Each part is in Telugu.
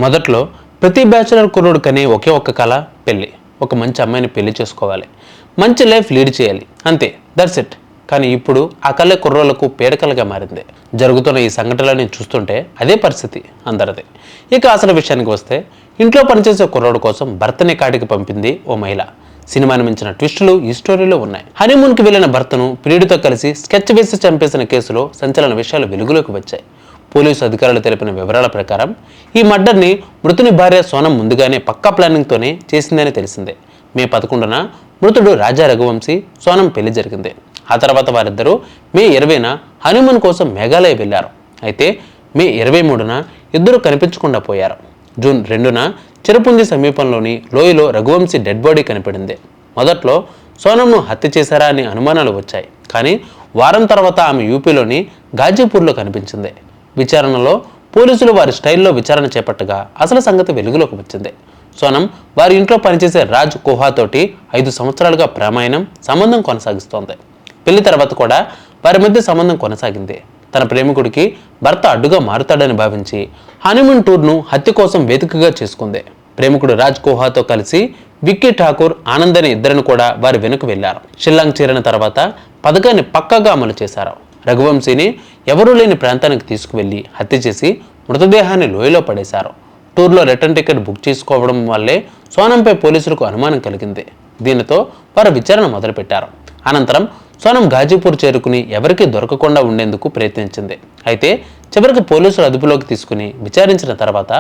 మొదట్లో ప్రతి బ్యాచులర్ కుర్రోడు కనే ఒకే ఒక్క కళ పెళ్ళి. ఒక మంచి అమ్మాయిని పెళ్లి చేసుకోవాలి, మంచి లైఫ్ లీడ్ చేయాలి, అంతే, దట్స్ ఇట్. కానీ ఇప్పుడు ఆ కళ కుర్రోళ్లకు పీడకలుగా మారింది. జరుగుతున్న ఈ సంఘటనలని చూస్తుంటే అదే పరిస్థితి అందరిది. ఇక అసలు విషయానికి వస్తే, ఇంట్లో పనిచేసే కుర్రోడు కోసం భర్తని కాటికి పంపింది ఓ మహిళ. సినిమాని మించిన ట్విస్టులు ఈ స్టోరీలో ఉన్నాయి. హనీమూన్కి వెళ్లిన భర్తను ప్రియుడితో కలిసి స్కెచ్ వేసి చంపేసిన కేసులో సంచలన విషయాలు వెలుగులోకి వచ్చాయి. పోలీసు అధికారులు తెలిపిన వివరాల ప్రకారం ఈ మర్డర్ని మృతుని భార్య సోనం ముందుగానే పక్కా ప్లానింగ్తోనే చేసిందని తెలిసిందే. మే 11న మృతుడు రాజా రఘువంశీ, సోనం పెళ్లి జరిగింది. ఆ తర్వాత వారిద్దరూ మే 20న హనీమూన్ కోసం మేఘాలయ వెళ్లారు. అయితే మే 23న ఇద్దరు కనిపించకుండా పోయారు. జూన్ 2న చిరపుంజి సమీపంలోని లోయలో రఘువంశీ డెడ్ బాడీ కనిపడింది. మొదట్లో సోనంను హత్య చేశారా అని అనుమానాలు వచ్చాయి. కానీ వారం తర్వాత ఆమె యూపీలోని గాజీపూర్లో కనిపించింది. విచారణలో పోలీసులు వారి స్టైల్లో విచారణ చేపట్టగా అసలు సంగతి వెలుగులోకి వచ్చింది. సోనం వారి ఇంట్లో పనిచేసే రాజ్ కోహాతోటి 5 సంవత్సరాలుగా ప్రేమాయణం సంబంధం కొనసాగిస్తోంది. పెళ్లి తర్వాత కూడా వారి మధ్య సంబంధం కొనసాగింది. తన ప్రేమికుడికి భర్త అడ్డుగా మారుతాడని భావించి హనీమూన్ టూర్ను హత్య కోసం వేదికగా చేసుకుంది. ప్రేమికుడు రాజ్ కోహాతో కలిసి విక్కీ ఠాకూర్, ఆనంద్ అనే ఇద్దరిని కూడా వారి వెనుక వెళ్లారు. షిల్లాంగ్ చేరిన తర్వాత పథకాన్ని పక్కాగా అమలు చేశారు. రఘువంశీని ఎవరూ లేని ప్రాంతానికి తీసుకువెళ్లి హత్య చేసి మృతదేహాన్ని లోయలో పడేశారు. టూర్లో రిటర్న్ టికెట్ బుక్ చేసుకోవడం వల్లే సోనంపై పోలీసులకు అనుమానం కలిగింది. దీనితో వారు విచారణ మొదలుపెట్టారు. అనంతరం సోనం గాజీపూర్ చేరుకుని ఎవరికీ దొరకకుండా ఉండేందుకు ప్రయత్నించింది. అయితే చివరికి పోలీసులు అదుపులోకి తీసుకుని విచారించిన తర్వాత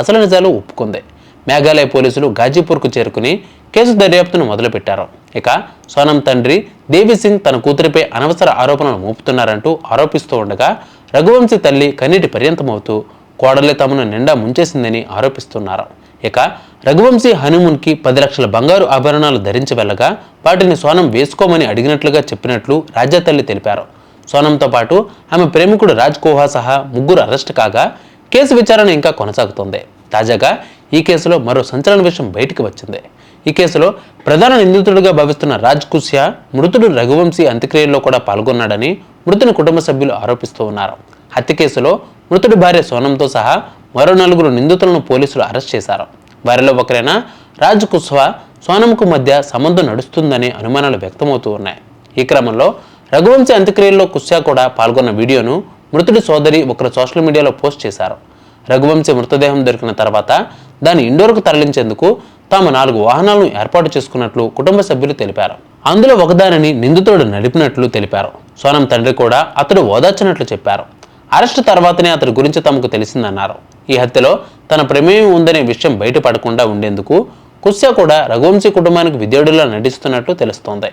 అసలు నిజాలు ఒప్పుకుంది. మేఘాలయ పోలీసులు గాజీపూర్కు చేరుకుని కేసు దర్యాప్తును మొదలుపెట్టారు. ఇక సోనం తండ్రి దేవిసింగ్ తన కూతురిపై అనవసర ఆరోపణలు మోపుతున్నారంటూ ఆరోపిస్తూ ఉండగా, రఘువంశీ తల్లి కన్నీటి పర్యంతమవుతూ కోడలే తమను నిండా ముంచేసిందని ఆరోపిస్తున్నారు. ఇక రఘువంశీ హనీమూన్కి 10 లక్షల బంగారు ఆభరణాలు ధరించి వెళ్ళగా వాటిని సోనం వేసుకోమని అడిగినట్లుగా చెప్పినట్లు రాజా తల్లి తెలిపారు. సోనంతో పాటు ఆమె ప్రేమికుడు రాజ్ కోహా సహా 3 అరెస్ట్ కాగా కేసు విచారణ ఇంకా కొనసాగుతోంది. తాజాగా ఈ కేసులో మరో సంచలన విషయం బయటికి వచ్చింది. ఈ కేసులో ప్రధాన నిందితుడిగా భావిస్తున్న రాజ్ కుస్యా మృతుడు రఘువంశీ అంత్యక్రియల్లో కూడా పాల్గొన్నాడని మృతుని కుటుంబ సభ్యులు ఆరోపిస్తూ ఉన్నారు. హత్య కేసులో మృతుడి భార్య సోనంతో సహా మరో 4 నిందితులను పోలీసులు అరెస్ట్ చేశారు. వారిలో ఒకరైన రాజ్ కుస్వా సోనంకు మధ్య సంబంధం నడుస్తుందనే అనుమానాలు వ్యక్తమవుతూ ఉన్నాయి. ఈ క్రమంలో రఘువంశీ అంత్యక్రియల్లో కుస్యా కూడా పాల్గొన్న వీడియోను మృతుడి సోదరి ఒకరు సోషల్ మీడియాలో పోస్ట్ చేశారు. రఘువంశీ మృతదేహం దొరికిన తర్వాత దాన్ని ఇండోర్కు తరలించేందుకు తాము 4 వాహనాలను ఏర్పాటు చేసుకున్నట్లు కుటుంబ సభ్యులు తెలిపారు. అందులో ఒకదానిని నిందితుడు నడిపినట్లు తెలిపారు. సోనం తండ్రి కూడా అతడు ఓదార్చినట్లు చెప్పారు. అరెస్టు తర్వాతనే అతడి గురించి తమకు తెలిసిందన్నారు. ఈ హత్యలో తన ప్రమేయం ఉందనే విషయం బయటపడకుండా ఉండేందుకు కుస్యా కూడా రఘువంశీ కుటుంబానికి విధేయుడిలా నటిస్తున్నట్లు తెలుస్తోంది.